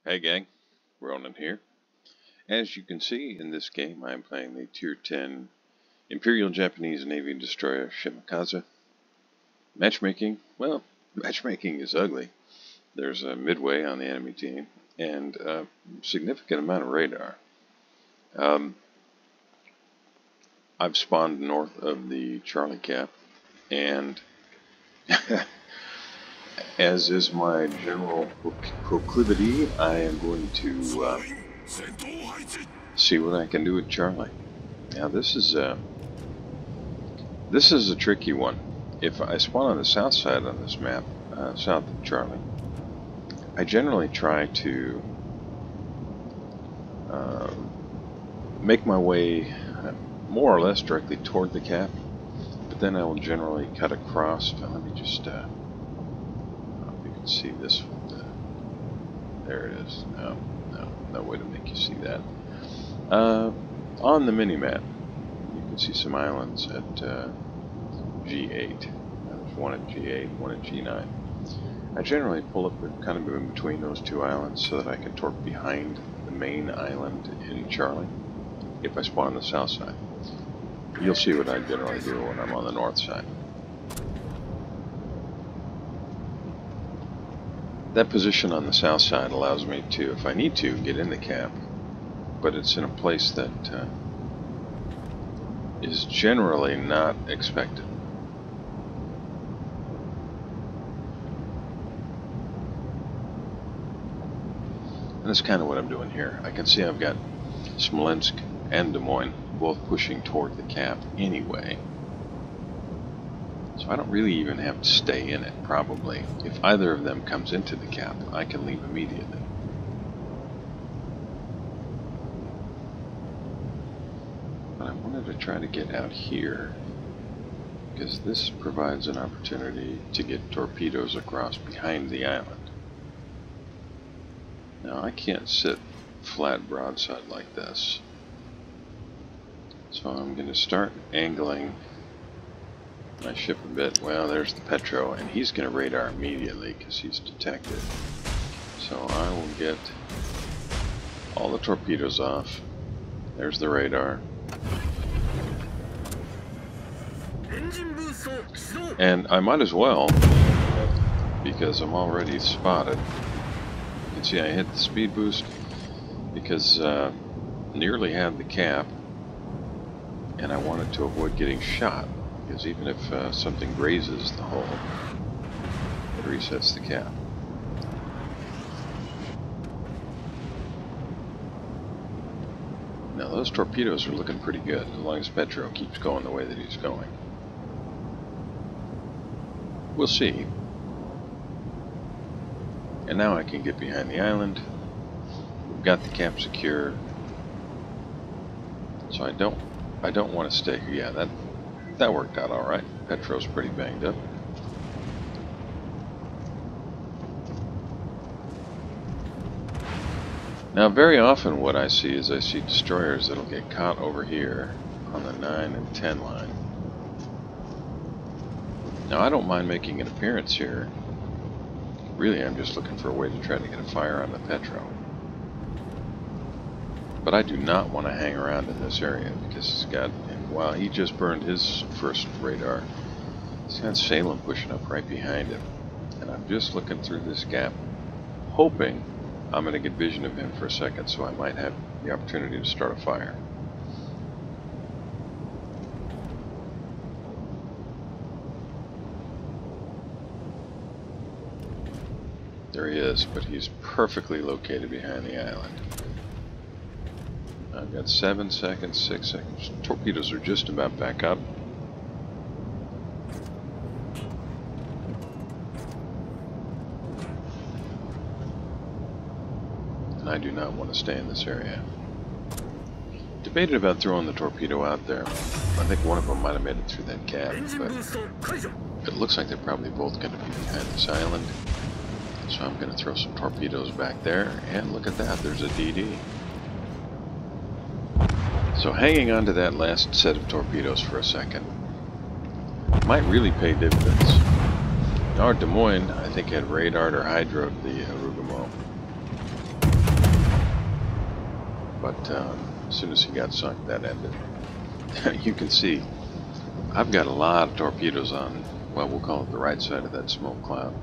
Hey gang, Ronan here. As you can see in this game, I'm playing the Tier 10 Imperial Japanese Navy Destroyer Shimakaze. Matchmaking, well, matchmaking is ugly. There's a midway on the enemy team and a significant amount of radar. I've spawned north of the Charlie Cap, and as is my general proclivity, I am going to see what I can do with Charlie. Now this is a tricky one. If I spawn on the south side on this map, south of Charlie, I generally try to make my way more or less directly toward the cap, but then I will generally cut across. Let me just, if you can see this one, there it is. No way to make you see that. On the mini-map, you can see some islands at G8. There's one at G8, one at G9. I generally pull up kind of in between those two islands so that I can torque behind the main island in Charlie if I spawn on the south side. You'll see what I generally do when I'm on the north side. That position on the south side allows me to, if I need to, get in the cap, but it's in a place that is generally not expected. And that's kind of what I'm doing here. I can see I've got Smolensk and Des Moines both pushing toward the cap anyway. So I don't really even have to stay in it, probably. If either of them comes into the cap, I can leave immediately. But I wanted to try to get out here, because this provides an opportunity to get torpedoes across behind the island. Now I can't sit flat broadside like this, so I'm going to start angling my ship a bit. Well, there's the Petro, and he's going to radar immediately because he's detected. So I will get all the torpedoes off. There's the radar. And I might as well, because I'm already spotted. You can see I hit the speed boost because nearly had the cap, and I wanted to avoid getting shot, because even if something grazes the hull, it resets the cap. Now those torpedoes are looking pretty good, as long as Petro keeps going the way that he's going. We'll see. And now I can get behind the island. We've got the cap secure. So I don't want to stay here. Yeah, that worked out all right. Petro's pretty banged up. Now very often what I see is I see destroyers that'll get caught over here on the 9 and 10 line. Now I don't mind making an appearance here. Really, I'm just looking for a way to try to get a fire on the Petro. But I do not want to hang around in this area, because he's got, while he just burned his first radar, he's got Salem pushing up right behind him. And I'm just looking through this gap, hoping I'm going to get vision of him for a second, so I might have the opportunity to start a fire. There he is, but he's perfectly located behind the island. I've got 7 seconds, 6 seconds. Torpedoes are just about back up. And I do not want to stay in this area. Debated about throwing the torpedo out there. I think one of them might have made it through that gap, but it looks like they're probably both going to be behind this island. So I'm going to throw some torpedoes back there, and look at that, there's a DD. So hanging on to that last set of torpedoes for a second might really pay dividends. Our Des Moines, I think, had radared or hydroed the Arugamo. But as soon as he got sunk, that ended. You can see I've got a lot of torpedoes on, well, we'll call it the right side of that smoke cloud.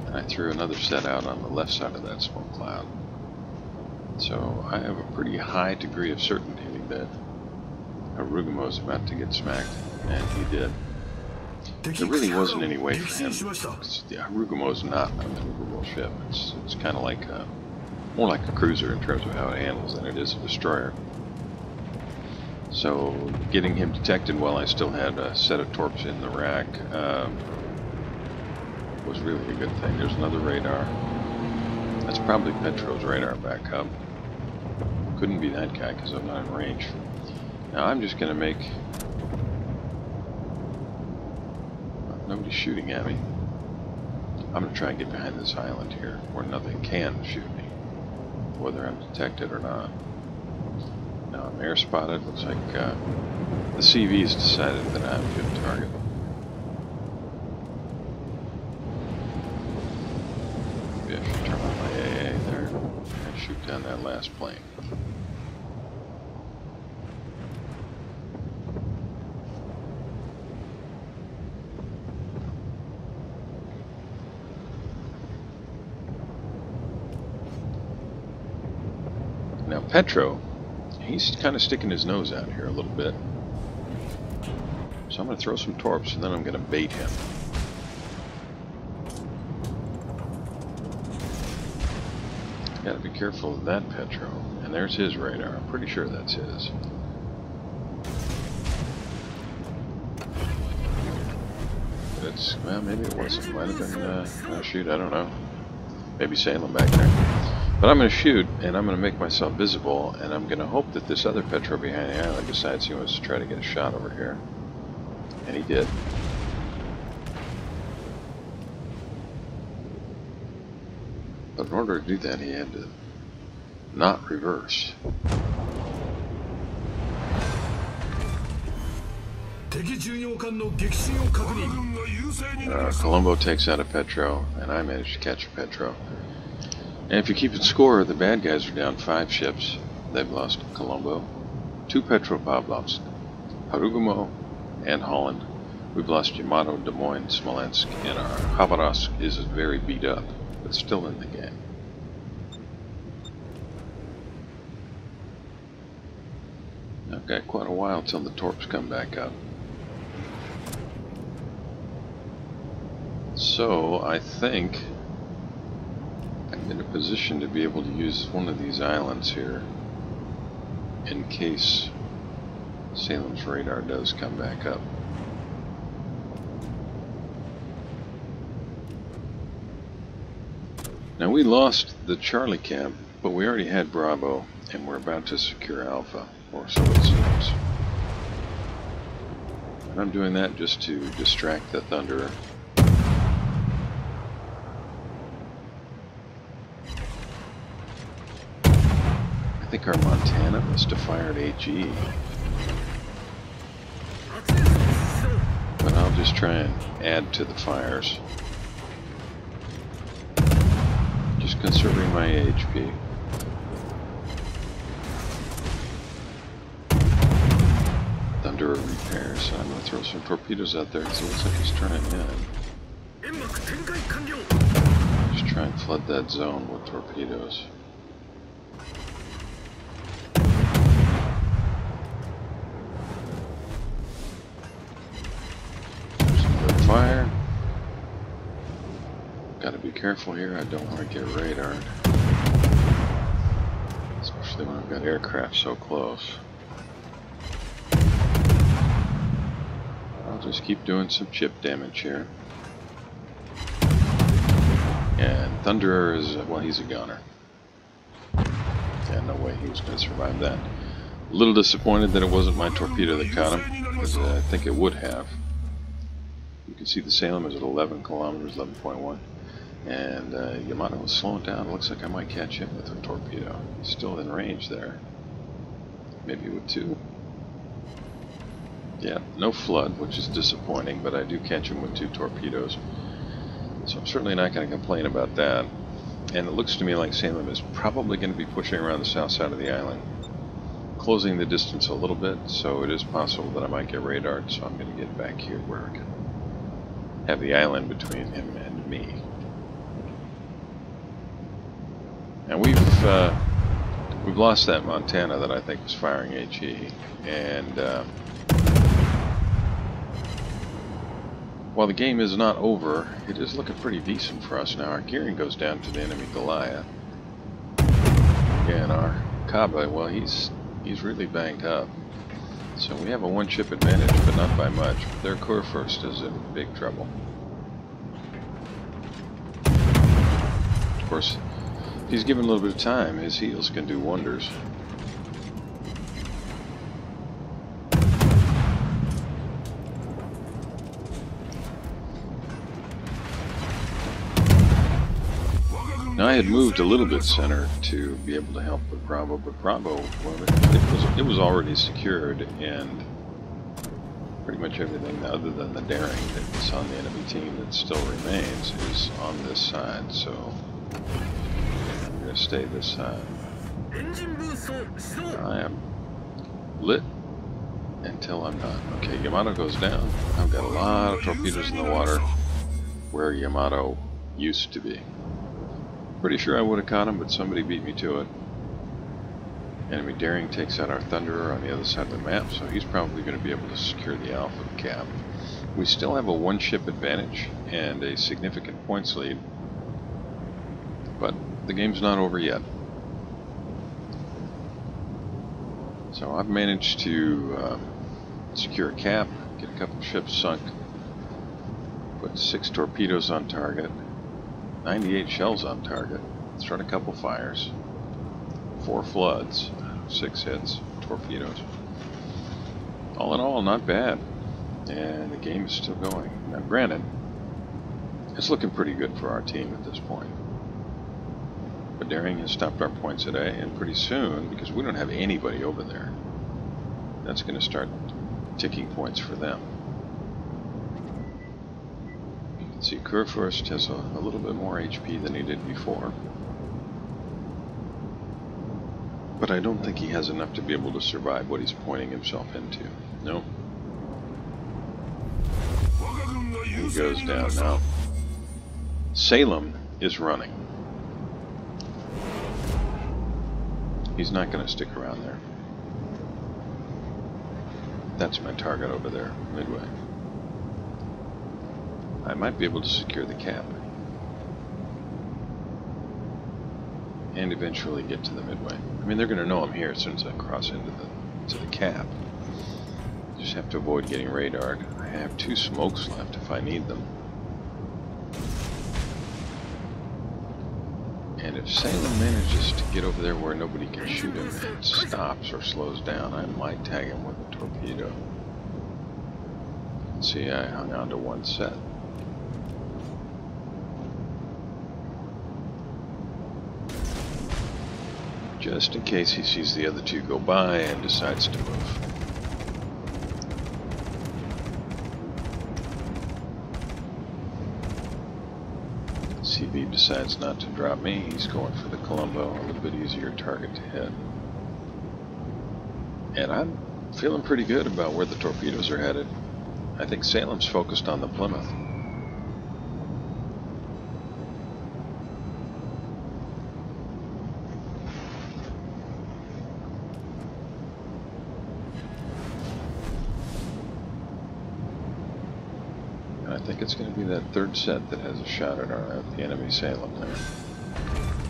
And I threw another set out on the left side of that smoke cloud. So I have a pretty high degree of certainty that Harugumo is about to get smacked, and he did. There really wasn't any way for him, because the Harugumo is not a maneuverable ship. It's kind of like more like a cruiser in terms of how it handles than it is a destroyer. So getting him detected while I still had a set of torps in the rack was really a good thing. There's another radar. That's probably Petro's radar back up. Couldn't be that guy because I'm not in range. Now I'm just going to make... Nobody's shooting at me. I'm going to try and get behind this island here where nothing can shoot me, whether I'm detected or not. Now I'm air spotted. Looks like the CV's decided that I'm a good target. Maybe I should turn on my AA there and shoot down that last plane. Now Petro, he's kind of sticking his nose out here a little bit. So I'm going to throw some torps and then I'm going to bait him. Got to be careful of that Petro. And there's his radar. I'm pretty sure that's his. But it's, well, maybe it wasn't. Might have been, oh shoot, I don't know. Maybe sailing back there. But I'm going to shoot, and I'm going to make myself visible, and I'm going to hope that this other Petro behind the island decides he wants to try to get a shot over here. And he did. But in order to do that, he had to not reverse. Colombo takes out a Petro, and I managed to catch a Petro. And if you're keeping score, the bad guys are down 5 ships. They've lost Colombo, 2 Petropavlovsk, Harugumo, and Holland. We've lost Yamato, Des Moines, Smolensk, and our Khabarovsk is very beat up, but still in the game. I've got quite a while till the torps come back up. So I think I'm in a position to be able to use one of these islands here in case Salem's radar does come back up. Now we lost the Charlie camp, but we already had Bravo, and we're about to secure Alpha, or so it seems. And I'm doing that just to distract the Thunderer. I think our Montana must have fired AG. But I'll just try and add to the fires. Just conserving my HP. Thunderer repairs. I'm going to throw some torpedoes out there because it looks like he's turning in. Just try and flood that zone with torpedoes. Fire. Got to be careful here. I don't want to get radared, especially when I've got aircraft so close. I'll just keep doing some chip damage here. And Thunderer is, well, he's a gunner. Yeah, no way he was going to survive that. A little disappointed that it wasn't my torpedo that caught him, because I think it would have. You can see the Salem is at 11 kilometers, 11.1. And Yamato is slowing down. It looks like I might catch him with a torpedo. He's still in range there. Maybe with 2. Yeah, no flood, which is disappointing, but I do catch him with 2 torpedoes. So I'm certainly not going to complain about that. And it looks to me like Salem is probably going to be pushing around the south side of the island, closing the distance a little bit, so it is possible that I might get radared, so I'm going to get back here where I can have the island between him and me. And we've lost that Montana that I think was firing HE, and while the game is not over, it is looking pretty decent for us now. Our gearing goes down to the enemy Goliath. Again, our Kaba, well, he's really banged up. So we have a one-ship advantage, but not by much. Their Kurfürst is in big trouble. Of course, if he's given a little bit of time, his heals can do wonders. Now I had moved a little bit center to be able to help with Bravo, but Bravo, well, it was already secured, and pretty much everything other than the daring that's on the enemy team that still remains is on this side, so I'm going to stay this side. I am lit until I'm not. Okay, Yamato goes down. I've got a lot of torpedoes in the water where Yamato used to be. Pretty sure I would have caught him, but somebody beat me to it. Enemy daring takes out our Thunderer on the other side of the map, so he's probably going to be able to secure the Alpha cap. We still have a one-ship advantage and a significant points lead, but the game's not over yet. So I've managed to secure a cap, get a couple ships sunk, put 6 torpedoes on target, 98 shells on target, start a couple fires, 4 floods, 6 hits, torpedoes. All in all, not bad. And the game is still going. Now granted, it's looking pretty good for our team at this point. But daring has stopped our points today, and pretty soon, because we don't have anybody over there, that's going to start ticking points for them. See, Kurfürst has a little bit more HP than he did before. But I don't think he has enough to be able to survive what he's pointing himself into. Nope. He goes down now. Salem is running. He's not going to stick around there. That's my target over there, Midway. I might be able to secure the cap and eventually get to the Midway. I mean, they're going to know I'm here as soon as I cross into the cap. Just have to avoid getting radared. I have 2 smokes left if I need them. And if Salem manages to get over there where nobody can shoot him and stops or slows down, I might tag him with a torpedo. See, I hung on to 1 set. Just in case he sees the other 2 go by and decides to move. CB decides not to drop me. He's going for the Colombo, a little bit easier target to hit. And I'm feeling pretty good about where the torpedoes are headed. I think Salem's focused on the Plymouth. I think it's going to be that 3rd set that has a shot at the enemy Salem there.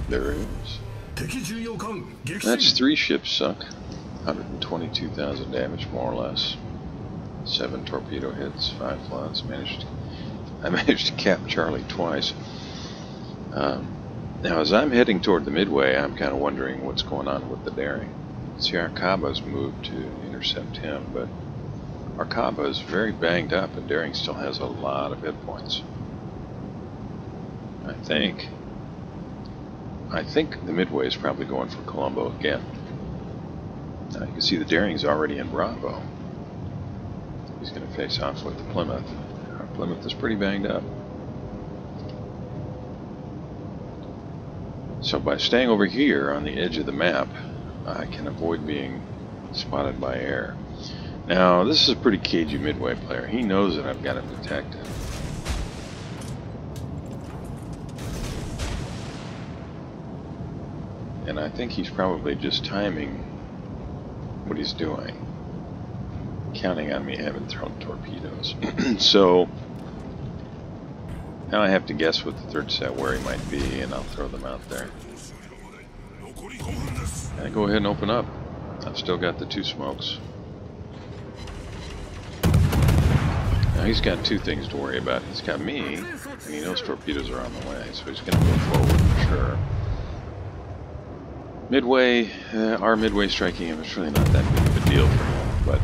There it is. That's 3 ships sunk. 122,000 damage, more or less. 7 torpedo hits, 5 floods. I managed to cap Charlie twice. Now, as I'm heading toward the Midway, I'm kind of wondering what's going on with the daring. See, our Kaba's moved to intercept him, but our Kaba is very banged up, and daring still has a lot of hit points. I think the Midway is probably going for Colombo again. Now you can see the daring's already in Bravo. He's going to face off with the Plymouth. Our Plymouth is pretty banged up. So by staying over here on the edge of the map, I can avoid being spotted by air. Now, this is a pretty cagey Midway player. He knows that I've got him detected. And I think he's probably just timing what he's doing, counting on me having thrown torpedoes. So now I have to guess with the third set where he might be, and I'll throw them out there. And I go ahead and open up. I've still got the 2 smokes. Now he's got 2 things to worry about. He's got me, and he knows torpedoes are on the way, so he's going to go forward for sure. Midway, our Midway striking him is really not that big of a deal for him, but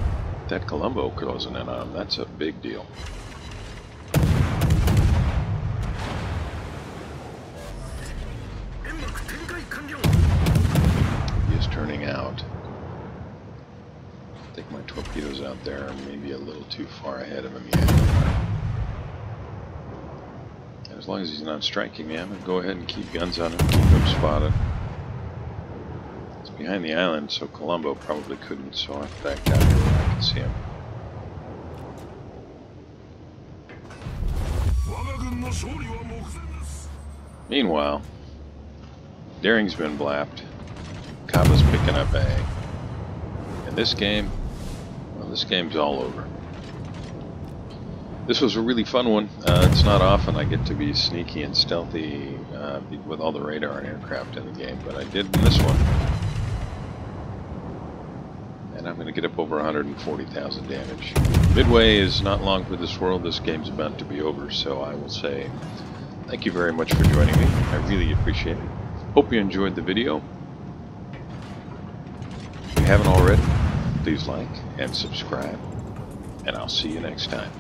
that Colombo closing in on him, that's a big deal. He is turning out. I think my torpedoes out there are maybe a little too far ahead of him yet. And as long as he's not striking me, I'm going to go ahead and keep guns on him, keep him spotted. It's behind the island, so Colombo probably couldn't, so I'll have to back out here where I can see him. Meanwhile, Daring's been blapped. Kaba's picking up A. And this game, well, this game's all over. This was a really fun one. It's not often I get to be sneaky and stealthy with all the radar and aircraft in the game, but I did in this one. And I'm going to get up over 140,000 damage. Midway is not long for this world. This game's about to be over, so I will say thank you very much for joining me. I really appreciate it. Hope you enjoyed the video. If you haven't already, please like and subscribe, and I'll see you next time.